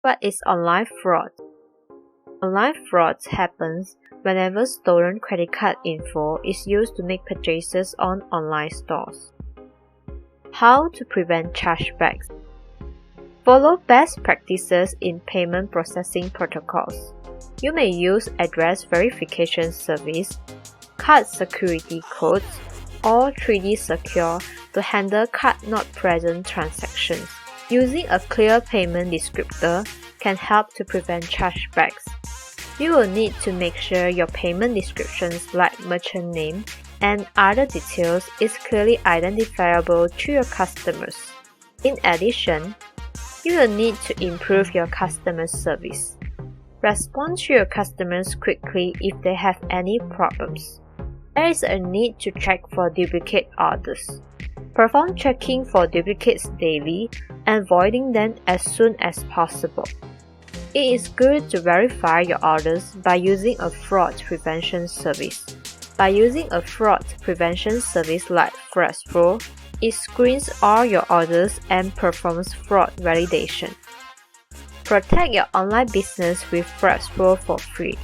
What is online fraud? Online fraud happens whenever stolen credit card info is used to make purchases on online stores. How to prevent chargebacks? Follow best practices in payment processing protocols. You may use address verification service, card security codes, or 3D Secure to handle card not present transactions. Using a clear payment descriptor can help to prevent chargebacks. You will need to make sure your payment descriptions like merchant name and other details is clearly identifiable to your customers. In addition, you will need to improve your customer service. Respond to your customers quickly if they have any problems. There is a need to check for duplicate orders. Perform checking for duplicates daily and voiding them as soon as possible. It is good to verify your orders by using a fraud prevention service. By using a fraud prevention service like FraudLabs Pro, it screens all your orders and performs fraud validation. Protect your online business with FraudLabs Pro for free.